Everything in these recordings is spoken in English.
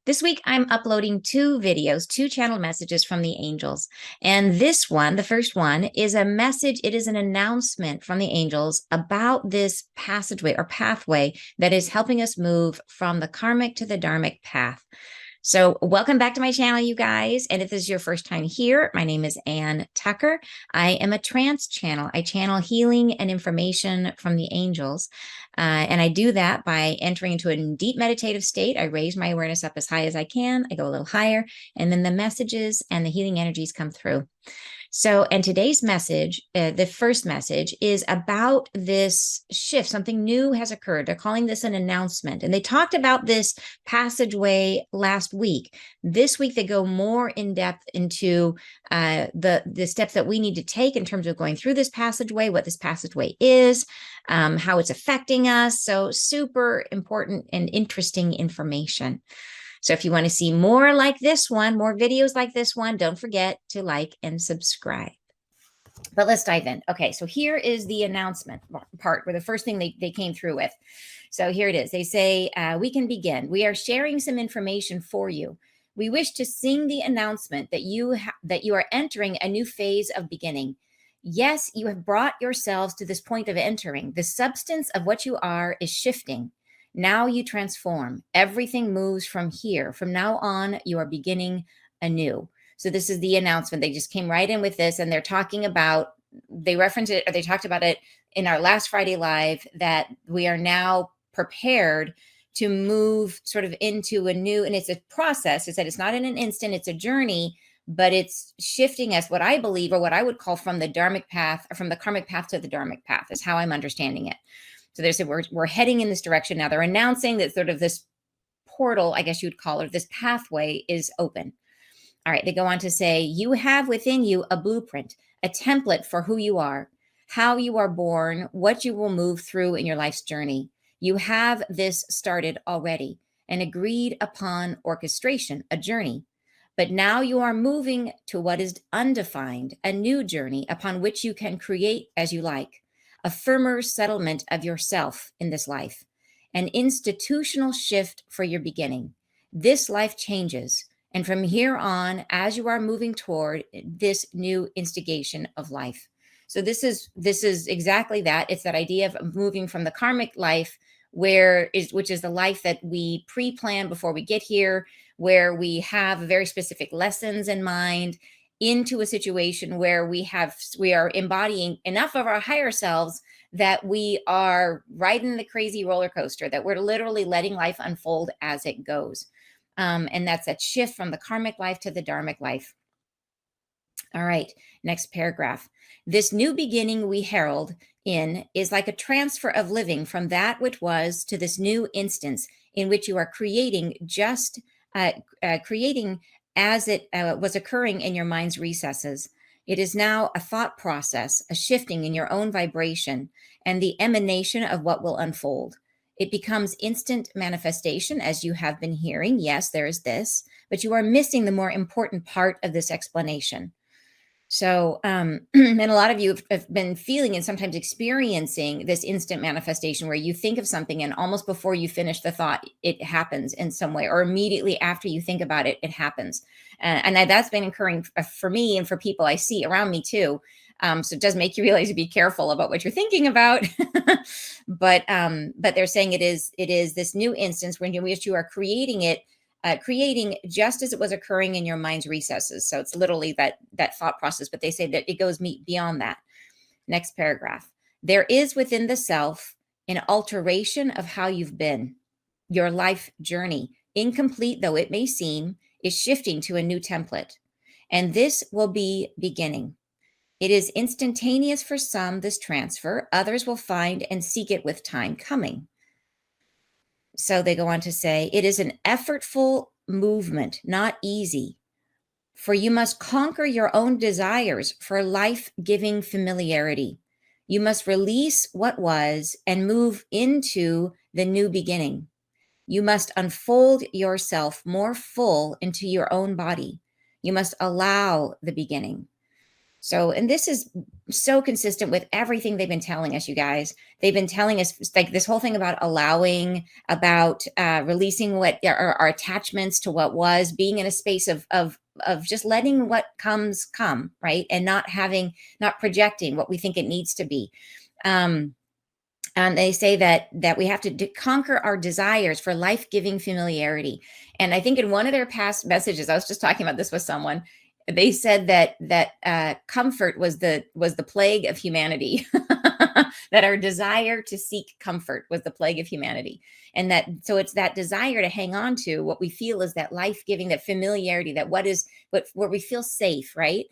This week, I'm uploading two videos, two channel messages from the angels. And this one, the first one, is a message. It is an announcement from the angels about this passageway or pathway that is helping us move from the karmic to the dharmic path. So, welcome back to my channel, you guys. And if this is your first time here, my name is Ann Tucker. I am a trance channel. I channel healing and information from the angels. And I do that by entering into a deep meditative state. I raise my awareness up as high as I can. I go a little higher, and then the messages and the healing energies come through. So, and today's message, the first message, is about this shift. Something new has occurred. They're calling this an announcement. And they talked about this passageway last week. This week, they go more in depth into the steps that we need to take in terms of going through this passageway, what this passageway is, how it's affecting us. So, super important and interesting information. So if you want to see more like this one, more videos like this one, don't forget to like and subscribe. But let's dive in. Okay, so here is the announcement part where the first thing they came through with. So here it is. They say, we can begin. We are sharing some information for you. We wish to sing the announcement that you are entering a new phase of beginning. Yes, you have brought yourselves to this point of entering. The substance of what you are is shifting. Now you transform. Everything moves from here. From now on, you are beginning anew. So this is the announcement. They just came right in with this, and they're talking about, they referenced it, or they talked about it in our last Friday Live, that we are now prepared to move sort of into a new, and it's a process. It said it's not in an instant, it's a journey, but it's shifting us, what I believe, or what I would call from the dharmic path, or from the karmic path to the dharmic path, is how I'm understanding it. So they said we're heading in this direction now. They're announcing that sort of this portal, I guess you would call it, this pathway is open. All right, they go on to say, you have within you a blueprint, a template for who you are, how you are born, what you will move through in your life's journey. You have this started already, an agreed upon orchestration, a journey. But now you are moving to what is undefined, a new journey upon which you can create as you like. A firmer settlement of yourself in this life, an institutional shift for your beginning. This life changes, and from here on, as you are moving toward this new instigation of life. So this is exactly that. It's that idea of moving from the karmic life, which is the life that we pre-plan before we get here, where we have very specific lessons in mind, into a situation where we are embodying enough of our higher selves that we are riding the crazy roller coaster, that we're literally letting life unfold as it goes. And that's that shift from the karmic life to the dharmic life. All right, next paragraph. This new beginning we herald in is like a transfer of living from that which was to this new instance in which you are creating creating as it was occurring in your mind's recesses. It is now a thought process, a shifting in your own vibration, and the emanation of what will unfold. It becomes instant manifestation, as you have been hearing. Yes, there is this, but you are missing the more important part of this explanation. So, and a lot of you have been feeling and sometimes experiencing this instant manifestation where you think of something and almost before you finish the thought, it happens in some way, or immediately after you think about it, it happens. And that's been occurring for me and for people I see around me too. So it does make you realize to be careful about what you're thinking about. But they're saying it is this new instance when you are creating it, creating just as it was occurring in your mind's recesses. So it's literally that thought process, but they say that it goes beyond that. Next paragraph. There is within the self an alteration of how you've been. Your life journey, incomplete though it may seem, is shifting to a new template. And this will be beginning. It is instantaneous for some, this transfer. Others will find and seek it with time coming. So they go on to say, it is an effortful movement, not easy, for you must conquer your own desires for life-giving familiarity. You must release what was and move into the new beginning. You must unfold yourself more full into your own body. You must allow the beginning. So, and this is so consistent with everything they've been telling us, you guys. They've been telling us like this whole thing about allowing, about releasing what our attachments to what was, being in a space of just letting what comes come, right, and not projecting what we think it needs to be. And they say that we have to conquer our desires for life-giving familiarity. And I think in one of their past messages, I was just talking about this with someone. They said that comfort was the plague of humanity. That our desire to seek comfort was the plague of humanity, and that so it's that desire to hang on to what we feel is that life-giving, that familiarity, that where we feel safe, right?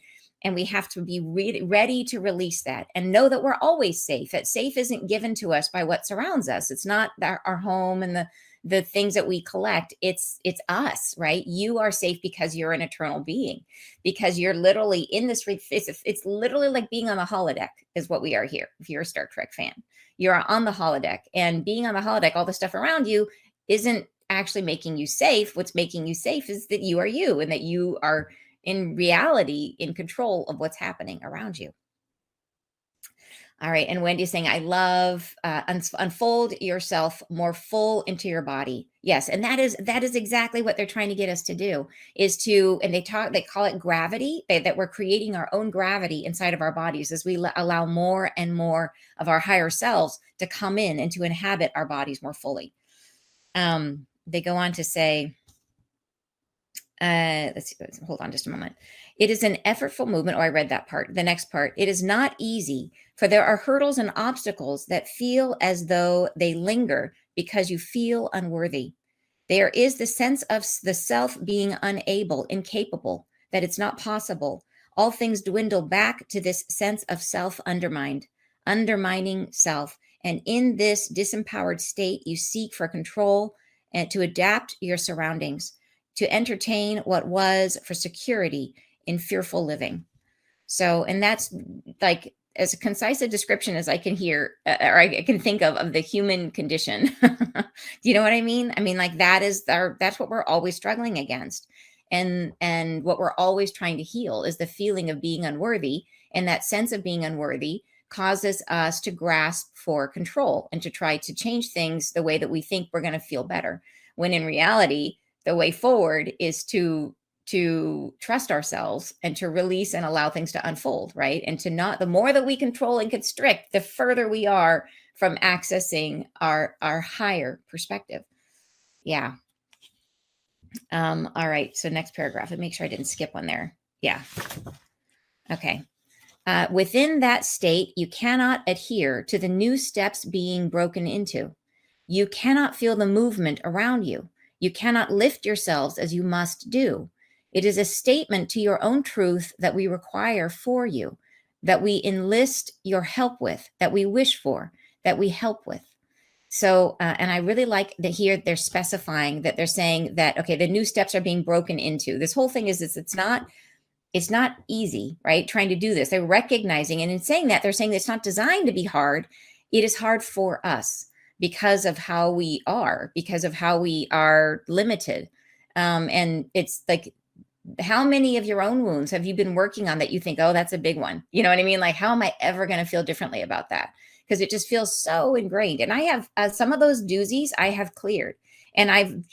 And we have to be ready to release that and know that we're always safe. That safe isn't given to us by what surrounds us. It's not our home and the things that we collect. It's us, right? You are safe because you're an eternal being, because you're literally in this. It's literally like being on the holodeck is what we are here. If you're a Star Trek fan, you're on the holodeck, and being on the holodeck, all the stuff around you isn't actually making you safe. What's making you safe is that you are you, and that you are in reality in control of what's happening around you. All right. And Wendy's saying, I love unfold yourself more full into your body. Yes. And that is exactly what they're trying to get us to do, is to, and they call it gravity, that we're creating our own gravity inside of our bodies as we allow more and more of our higher selves to come in and to inhabit our bodies more fully. They go on to say, let's see, hold on just a moment. It is an effortful movement. Oh, I read that part. The next part. It is not easy, for there are hurdles and obstacles that feel as though they linger because you feel unworthy. There is the sense of the self being unable, incapable, that it's not possible. All things dwindle back to this sense of self undermining self. And in this disempowered state, you seek for control and to adapt your surroundings, to entertain what was for security in fearful living. So, and that's like as concise a description as I can hear, or I can think of the human condition. Do you know what I mean? I mean, like that's what we're always struggling against. And what we're always trying to heal is the feeling of being unworthy. And that sense of being unworthy causes us to grasp for control and to try to change things the way that we think we're going to feel better. When in reality, the way forward is to trust ourselves and to release and allow things to unfold, right? And to not, the more that we control and constrict, the further we are from accessing our higher perspective. Yeah. All right. So next paragraph, and make sure I didn't skip one there. Yeah. Okay. Within that state, you cannot adhere to the new steps being broken into. You cannot feel the movement around you. You cannot lift yourselves as you must do. It is a statement to your own truth that we require for you, that we enlist your help with, that we wish for, that we help with. So, and I really like that here they're specifying that they're saying that, okay, the new steps are being broken into. This whole thing is it's not easy, right? Trying to do this. They're recognizing, and in saying that, they're saying it's not designed to be hard. It is hard for us because of how we are, because of how we are limited. And it's like, how many of your own wounds have you been working on that you think, oh, that's a big one? You know what I mean? Like, how am I ever going to feel differently about that? Because it just feels so ingrained. And I have some of those doozies I have cleared, and I've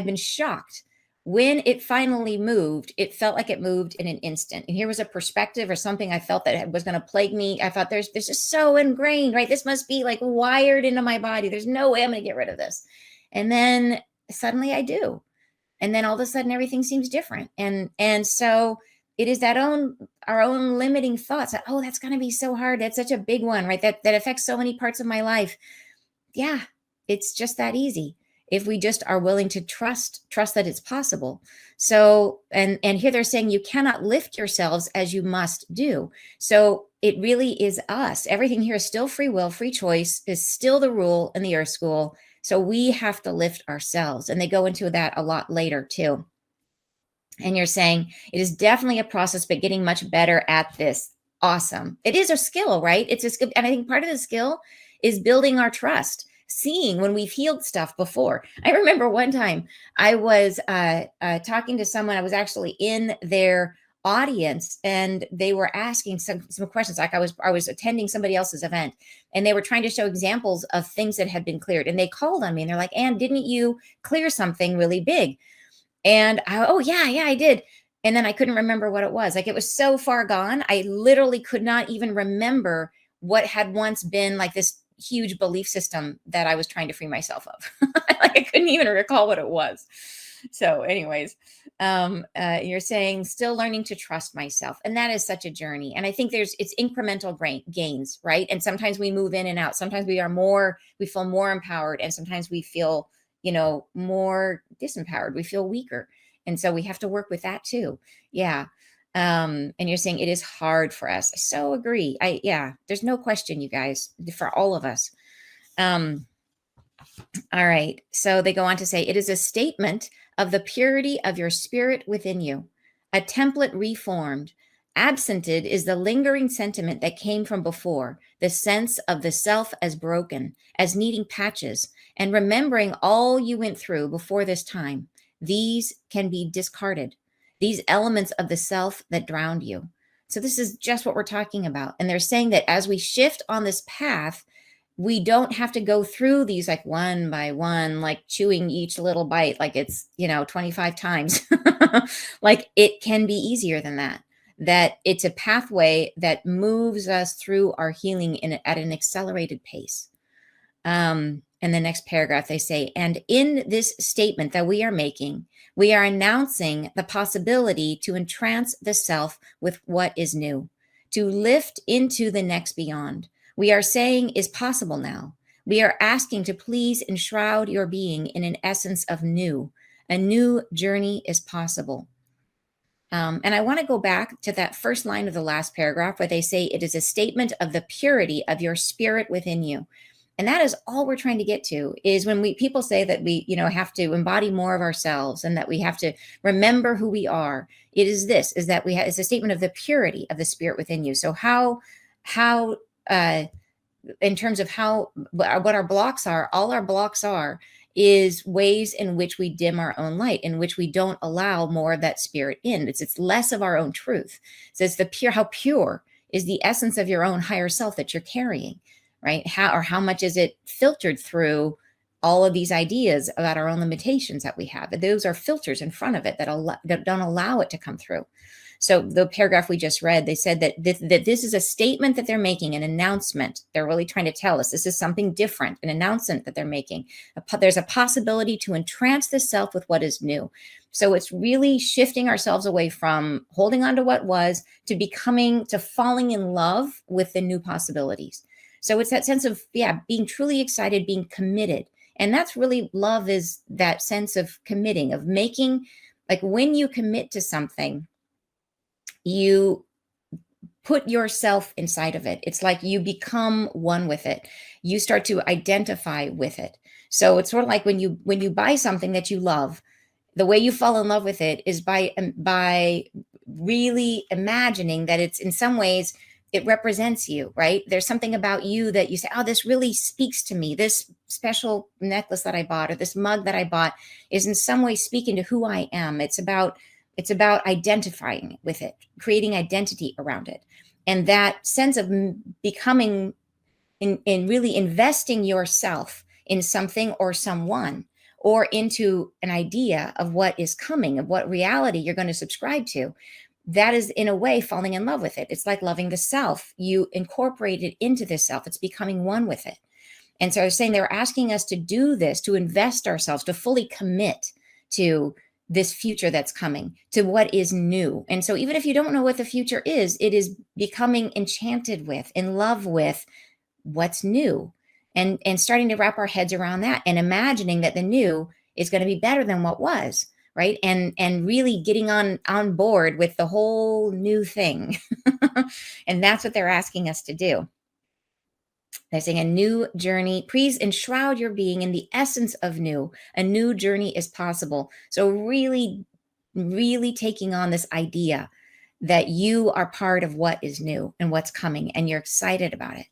been shocked when it finally moved. It felt like it moved in an instant. And here was a perspective or something I felt that was going to plague me. I thought there's just so ingrained, right? This must be like wired into my body. There's no way I'm going to get rid of this. And then suddenly I do. And then all of a sudden everything seems different. And so it is our own limiting thoughts that, oh, that's going to be so hard. That's such a big one, right? That affects so many parts of my life. Yeah, it's just that easy. If we just are willing to trust that it's possible. So, and here they're saying you cannot lift yourselves as you must do. So it really is us. Everything here is still free will, free choice is still the rule in the Earth School. So we have to lift ourselves. And they go into that a lot later too. And you're saying it is definitely a process, but getting much better at this. Awesome. It is a skill, right? It's a skill. And I think part of the skill is building our trust, seeing when we've healed stuff before. I remember one time I was talking to someone. I was actually in their audience, and they were asking some questions. Like I was attending somebody else's event, and they were trying to show examples of things that had been cleared. And they called on me, and they're like, "Anne, didn't you clear something really big?" And oh yeah, I did. And then I couldn't remember what it was. Like, it was so far gone. I literally could not even remember what had once been like this huge belief system that I was trying to free myself of. Like, I couldn't even recall what it was. So anyways, you're saying still learning to trust myself. And that is such a journey. And I think it's incremental gains, right? And sometimes we move in and out. Sometimes we feel more empowered. And sometimes we feel, more disempowered. We feel weaker. And so we have to work with that too. Yeah. And you're saying it is hard for us. I so agree. There's no question, you guys, for all of us. All right. So they go on to say, it is a statement of the purity of your spirit within you, a template reformed. Absented is the lingering sentiment that came from before, the sense of the self as broken, as needing patches, and remembering all you went through before this time. These can be discarded, these elements of the self that drowned you. So this is just what we're talking about. And they're saying that as we shift on this path, we don't have to go through these like one by one, like chewing each little bite, like it's, 25 times. Like, it can be easier than that. That it's a pathway that moves us through our healing at an accelerated pace. In the next paragraph, they say, and in this statement that we are making, we are announcing the possibility to entrance the self with what is new, to lift into the next beyond. We are saying is possible now. We are asking to please enshroud your being in an essence of new. A new journey is possible. And I want to go back to that first line of the last paragraph where they say it is a statement of the purity of your spirit within you. And that is all we're trying to get to, is when people say that we, have to embody more of ourselves and that we have to remember who we are. It is that it's a statement of the purity of the spirit within you. So how in terms of what our blocks are, all our blocks is ways in which we dim our own light, in which we don't allow more of that spirit in. It's less of our own truth. So it's how pure is the essence of your own higher self that you're carrying, right? How much is it filtered through all of these ideas about our own limitations that we have? Those are filters in front of it that don't allow it to come through. So the paragraph we just read, they said that this is a statement that they're making, an announcement. They're really trying to tell us this is something different, an announcement that they're making. There's a possibility to entrance the self with what is new. So it's really shifting ourselves away from holding on to what was to falling in love with the new possibilities. So it's that sense of, being truly excited, being committed. And that's really love, is that sense of committing, of making, like when you commit to something, you put yourself inside of it. It's like you become one with it. You start to identify with it. So it's sort of like when you buy something that you love, the way you fall in love with it is by really imagining that it's, in some ways, it represents you, right? There's something about you that you say, oh, this really speaks to me. This special necklace that I bought, or this mug that I bought, is in some way speaking to who I am. It's about identifying with it, creating identity around it. And that sense of becoming, in really investing yourself in something or someone, or into an idea of what is coming, of what reality you're going to subscribe to, that is in a way falling in love with it. It's like loving the self. You incorporate it into the self. It's becoming one with it. And so I was saying, they were asking us to do this, to invest ourselves, to fully commit to this future that's coming, to what is new. And so even if you don't know what the future is, it is becoming enchanted with, in love with what's new, and starting to wrap our heads around that, and imagining that the new is going to be better than what was, right? And really getting on board with the whole new thing. And that's what they're asking us to do. They're saying a new journey. Please enshroud your being in the essence of new. A new journey is possible. So really, really taking on this idea that you are part of what is new and what's coming, and you're excited about it.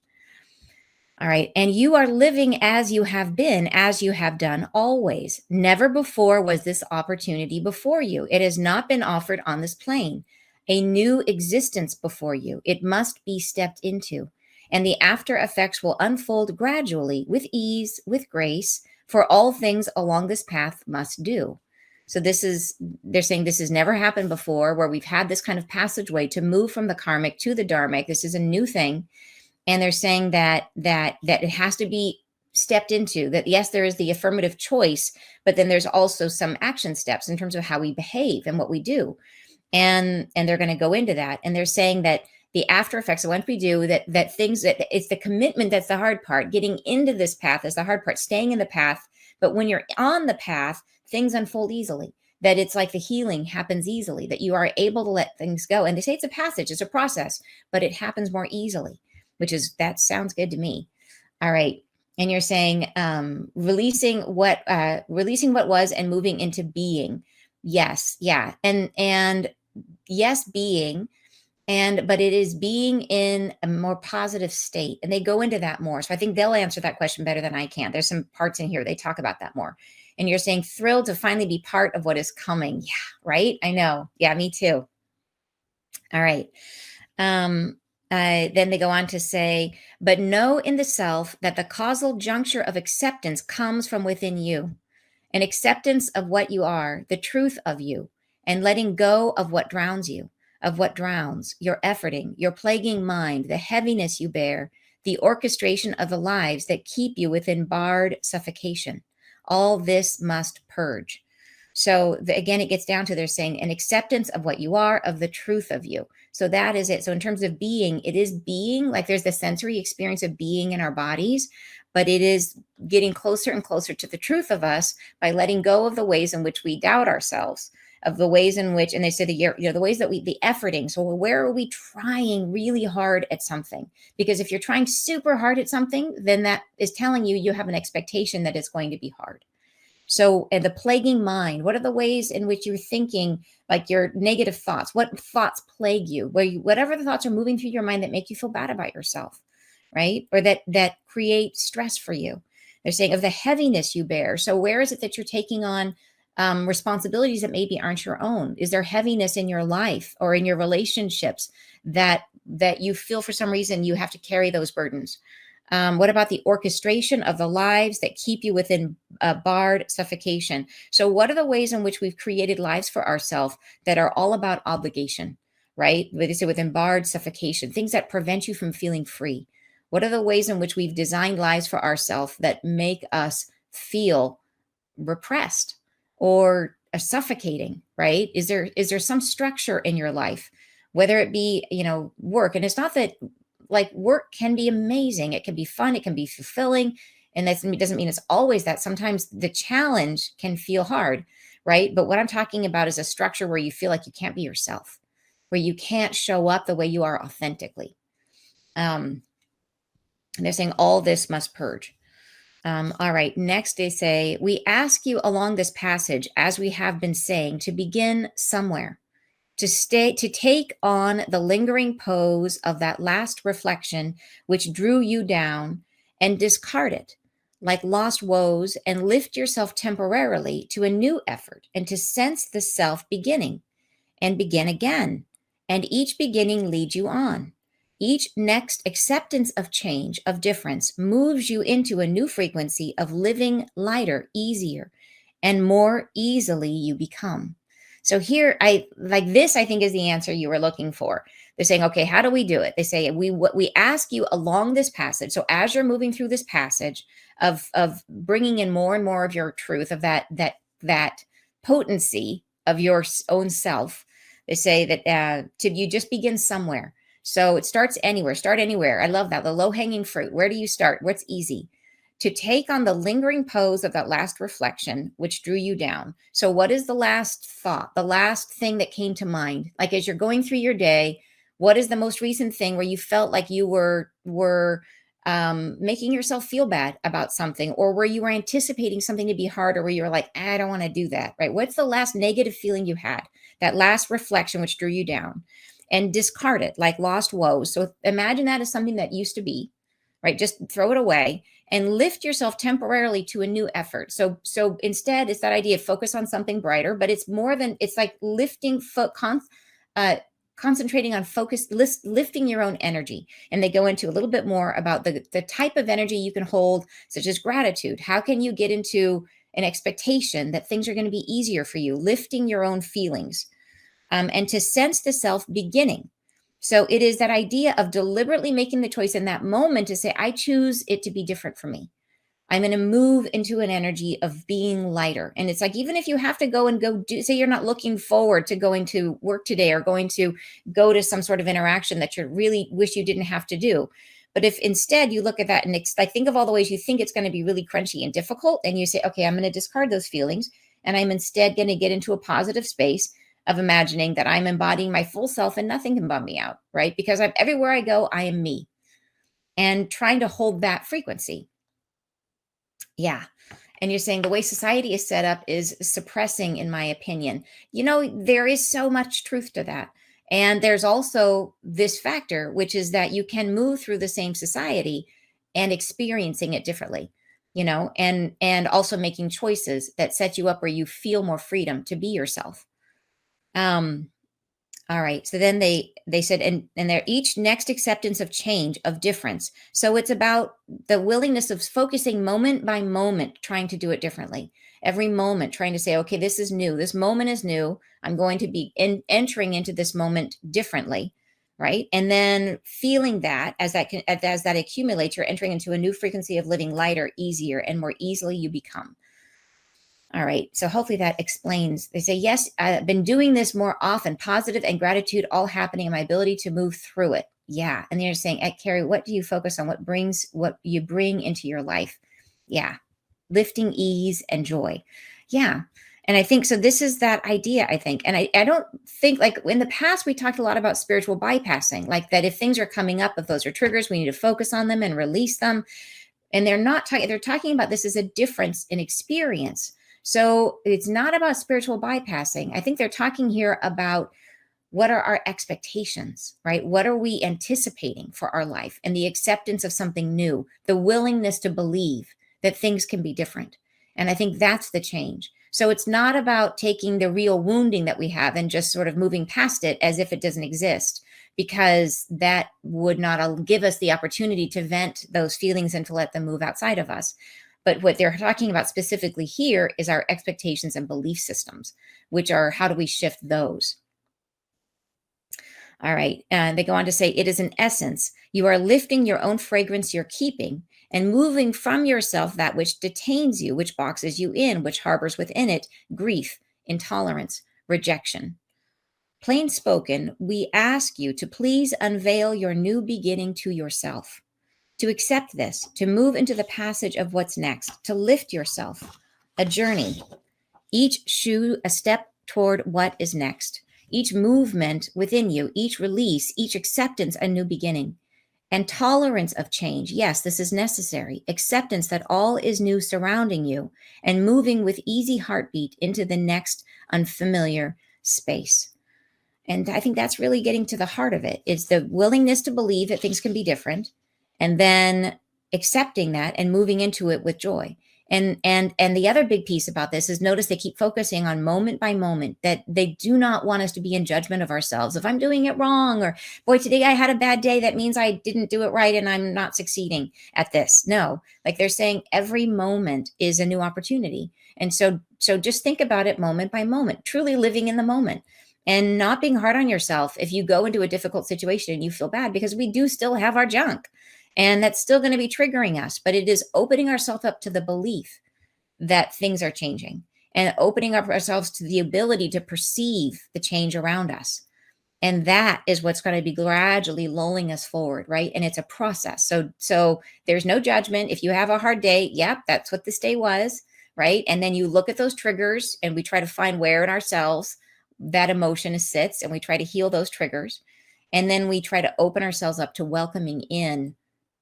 All right. And you are living as you have been, as you have done always. Never before was this opportunity before you. It has not been offered on this plane. a new existence before you. It must be stepped into. And the after effects will unfold gradually with ease, with grace, for all things along this path must do. So they're saying this has never happened before, where we've had this kind of passageway to move from the karmic to the dharmic. This is a new thing. And they're saying that it has to be stepped into, that yes, there is the affirmative choice, but then there's also some action steps in terms of how we behave and what we do. And they're going to go into that. And they're saying that the after effects of once we do that things, that it's the commitment that's the hard part. Getting into this path is the hard part, staying in the path. But when you're on the path, things unfold easily. That it's like the healing happens easily, that you are able to let things go. And they say it's a passage, it's a process, but it happens more easily, that sounds good to me. All right. And you're saying releasing what was and moving into being. Yes. Yeah. And yes, being, but it is being in a more positive state. And they go into that more. So I think they'll answer that question better than I can. There's some parts in here they talk about that more. And you're saying thrilled to finally be part of what is coming. Yeah, right? I know. Yeah, me too. All right. Then they go on to say, but know in the self that the causal juncture of acceptance comes from within you. An acceptance of what you are, the truth of you, and letting go of what drowns you, of what drowns your efforting, your plaguing mind, the heaviness you bear, the orchestration of the lives that keep you within barred suffocation. All this must purge. So again, it gets down to they're saying an acceptance of what you are, of the truth of you. So that is it. So in terms of being, it is being, like there's the sensory experience of being in our bodies, but it is getting closer and closer to the truth of us by letting go of the ways in which we doubt ourselves, of the ways in which, and they say the ways that the efforting. So where are we trying really hard at something? Because if you're trying super hard at something, then that is telling you have an expectation that it's going to be hard. So, and the plaguing mind, what are the ways in which you're thinking, like your negative thoughts? What thoughts plague you? Whatever the thoughts are moving through your mind that make you feel bad about yourself, right? Or that create stress for you. They're saying of the heaviness you bear. So where is it that you're taking on responsibilities that maybe aren't your own? Is there heaviness in your life or in your relationships that you feel for some reason you have to carry those burdens? What about the orchestration of the lives that keep you within barred suffocation? So what are the ways in which we've created lives for ourselves that are all about obligation, right? They say within barred suffocation, things that prevent you from feeling free. What are the ways in which we've designed lives for ourselves that make us feel repressed or suffocating, right? Is there some structure in your life, whether it be, work? And it's not that, like, work can be amazing. It can be fun. It can be fulfilling. And that doesn't mean it's always that. Sometimes the challenge can feel hard, right? But what I'm talking about is a structure where you feel like you can't be yourself, where you can't show up the way you are authentically. And they're saying all this must purge. All right. Next, they say, we ask you along this passage, as we have been saying, to begin somewhere, to take on the lingering pose of that last reflection which drew you down, and discard it like lost woes, and lift yourself temporarily to a new effort, and to sense the self beginning and begin again. And each beginning leads you on. Each next acceptance of change, of difference, moves you into a new frequency of living lighter, easier, and more easily you become. So here, I think is the answer you were looking for. They're saying, okay, how do we do it? They say, we ask you along this passage. So as you're moving through this passage of bringing in more and more of your truth, of that potency of your own self, they say that you just begin somewhere. So it starts anywhere. Start anywhere. I love that. The low-hanging fruit. Where do you start? What's easy? To take on the lingering pose of that last reflection, which drew you down. So what is the last thought, the last thing that came to mind? Like as you're going through your day, what is the most recent thing where you felt like you were making yourself feel bad about something, or where you were anticipating something to be hard, or where you were like, I don't want to do that, right? What's the last negative feeling you had? That last reflection which drew you down, and discard it like lost woes. So imagine that as something that used to be, right? Just throw it away and lift yourself temporarily to a new effort. So instead, it's that idea of focus on something brighter, but it's more than, it's like lifting concentrating on lifting your own energy. And they go into a little bit more about the type of energy you can hold, such as gratitude. How can you get into an expectation that things are going to be easier for you, lifting your own feelings, and to sense the self beginning. So it is that idea of deliberately making the choice in that moment to say, I choose it to be different for me. I'm going to move into an energy of being lighter. And it's like, even if you have to go do, say you're not looking forward to going to work today or going to go to some sort of interaction that you really wish you didn't have to do. But if instead you look at that and like think of all the ways you think it's going to be really crunchy and difficult, and you say, okay, I'm going to discard those feelings. And I'm instead going to get into a positive space of imagining that I'm embodying my full self and nothing can bum me out, right? Because everywhere I go, I am me. And trying to hold that frequency. Yeah. And you're saying the way society is set up is suppressing, in my opinion. There is so much truth to that. And there's also this factor, which is that you can move through the same society and experiencing it differently, and also making choices that set you up where you feel more freedom to be yourself. All right. So then they said, and they're each next acceptance of change, of difference. So it's about the willingness of focusing moment by moment, trying to do it differently. Every moment, trying to say, okay, this is new. This moment is new. I'm going to be entering into this moment differently, right? And then feeling that as that accumulates, you're entering into a new frequency of living lighter, easier, and more easily you become. All right. So hopefully that explains. They say, yes, I've been doing this more often, positive and gratitude all happening in my ability to move through it. Yeah. And they're saying, Carrie, what do you focus on? What you bring into your life? Yeah. Lifting ease and joy. Yeah. And I think, so this is that idea, I think. And I don't think, like in the past, we talked a lot about spiritual bypassing, like that if things are coming up, if those are triggers, we need to focus on them and release them. And they're talking about this as a difference in experience. So it's not about spiritual bypassing. I think they're talking here about what are our expectations, right? What are we anticipating for our life, and the acceptance of something new, the willingness to believe that things can be different. And I think that's the change. So it's not about taking the real wounding that we have and just sort of moving past it as if it doesn't exist, because that would not give us the opportunity to vent those feelings and to let them move outside of us. But what they're talking about specifically here is our expectations and belief systems, which are, how do we shift those? All right. And they go on to say, it is in essence, you are lifting your own fragrance you're keeping and moving from yourself that which detains you, which boxes you in, which harbors within it grief, intolerance, rejection. Plain spoken, we ask you to please unveil your new beginning to yourself, to accept this, to move into the passage of what's next, to lift yourself, a journey, each shoe a step toward what is next, each movement within you, each release, each acceptance, a new beginning, and tolerance of change. Yes, this is necessary. Acceptance that all is new surrounding you, and moving with easy heartbeat into the next unfamiliar space. And I think that's really getting to the heart of it. It's the willingness to believe that things can be different, and then accepting that and moving into it with joy. And the other big piece about this is, notice they keep focusing on moment by moment, that they do not want us to be in judgment of ourselves. If I'm doing it wrong, or boy, today I had a bad day, that means I didn't do it right and I'm not succeeding at this. No, like they're saying every moment is a new opportunity. And so just think about it moment by moment, truly living in the moment. And not being hard on yourself if you go into a difficult situation and you feel bad, because we do still have our junk and that's still going to be triggering us. But it is opening ourselves up to the belief that things are changing, and opening up ourselves to the ability to perceive the change around us. And that is what's going to be gradually lulling us forward, right? And it's a process. So there's no judgment. If you have a hard day, yep, that's what this day was, right? And then you look at those triggers and we try to find where in ourselves that emotion sits, and we try to heal those triggers. And then we try to open ourselves up to welcoming in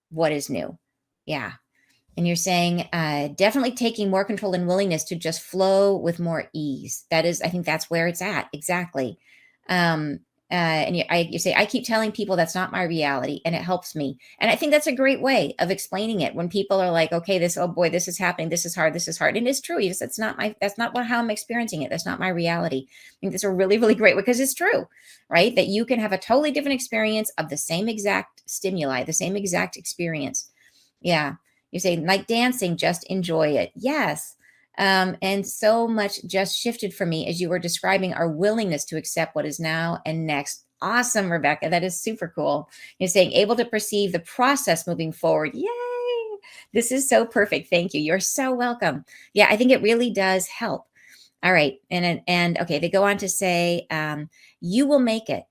what is new. Yeah. And you're saying definitely taking more control and willingness to just flow with more ease. That is, I think that's where it's at. Exactly. you say, I keep telling people that's not my reality, and it helps me. And I think that's a great way of explaining it when people are like, okay, oh boy, this is happening. This is hard. This is hard. And it's true. That's not how I'm experiencing it. That's not my reality. I think that's a really, really great way, because it's true, right? That you can have a totally different experience of the same exact stimuli, the same exact experience. Yeah. You say, like dancing, just enjoy it. Yes. And so much just shifted for me as you were describing our willingness to accept what is now and next. Awesome, Rebecca. That is super cool. You're saying able to perceive the process moving forward. Yay. This is so perfect. Thank you. You're so welcome. Yeah, I think it really does help. All right. And okay, they go on to say, you will make it.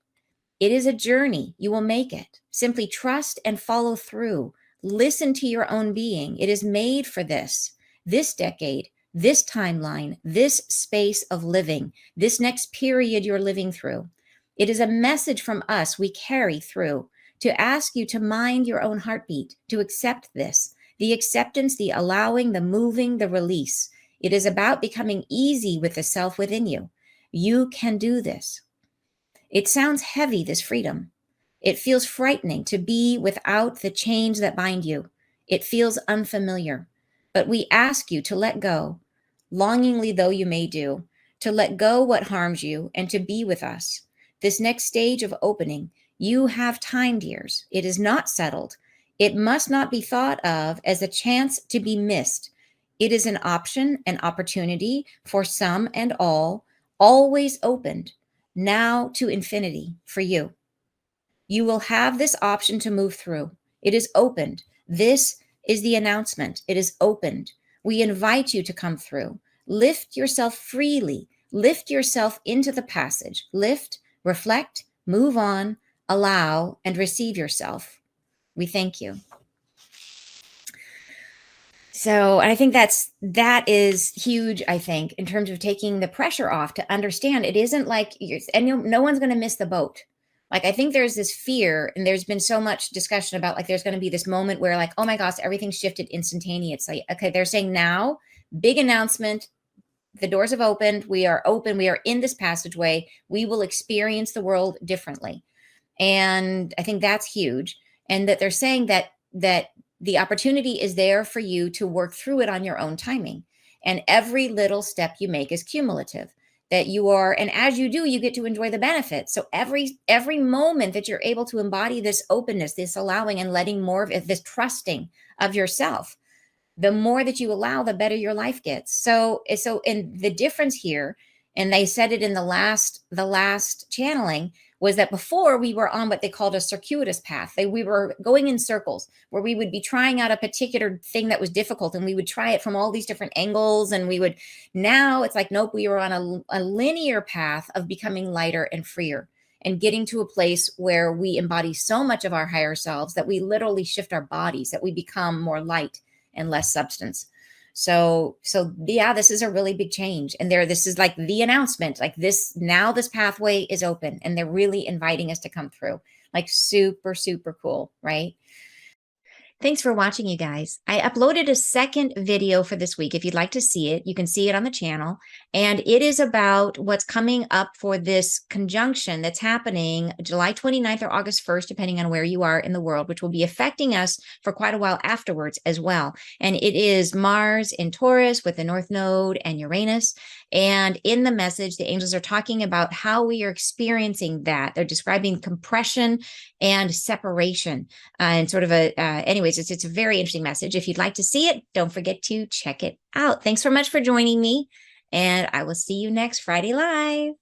It is a journey. You will make it. Simply trust and follow through. Listen to your own being. It is made for this decade, this timeline, this space of living, this next period you're living through. It is a message from us we carry through to ask you to mind your own heartbeat, to accept this, the acceptance, the allowing, the moving, the release. It is about becoming easy with the self within you. You can do this. It sounds heavy, this freedom. It feels frightening to be without the chains that bind you. It feels unfamiliar. But we ask you to let go, longingly though you may do, to let go what harms you and to be with us. This next stage of opening, you have time, dears. It is not settled. It must not be thought of as a chance to be missed. It is an option, an opportunity for some and all, always opened, now to infinity for you. You will have this option to move through. It is opened. This is the announcement. It is opened. We invite you to come through. Lift yourself freely. Lift yourself into the passage. Lift, reflect, move on, allow, and receive yourself. We thank you. So I think that is huge, I think, in terms of taking the pressure off, to understand it isn't like no one's going to miss the boat. Like, I think there's this fear, and there's been so much discussion about, like, there's going to be this moment where, like, oh my gosh, everything shifted instantaneously. Okay, they're saying now, big announcement, the doors have opened, we are open, we are in this passageway, we will experience the world differently. And I think that's huge. And that they're saying that the opportunity is there for you to work through it on your own timing. And every little step you make is cumulative. That you are, and as you do, you get to enjoy the benefits. So every moment that you're able to embody this openness, this allowing and letting more of it, this trusting of yourself, the more that you allow, the better your life gets. So and the difference here, and they said it in the last channeling, was that before we were on what they called a circuitous path. We were going in circles where we would be trying out a particular thing that was difficult, and we would try it from all these different angles. And now it's like, nope, we were on a linear path of becoming lighter and freer and getting to a place where we embody so much of our higher selves that we literally shift our bodies, that we become more light and less substance. So yeah, this is a really big change. And this is like the announcement, like this pathway is open, and they're really inviting us to come through. Like, super, super cool, right? Thanks for watching, you guys. I uploaded a second video for this week. If you'd like to see it, you can see it on the channel. And it is about what's coming up for this conjunction that's happening July 29th or August 1st, depending on where you are in the world, which will be affecting us for quite a while afterwards as well. And it is Mars in Taurus with the North Node and Uranus. And in the message, the angels are talking about how we are experiencing that. They're describing compression and separation, and sort of anyways, it's a very interesting message. If you'd like to see it, don't forget to check it out. Thanks so much for joining me, and I will see you next Friday live.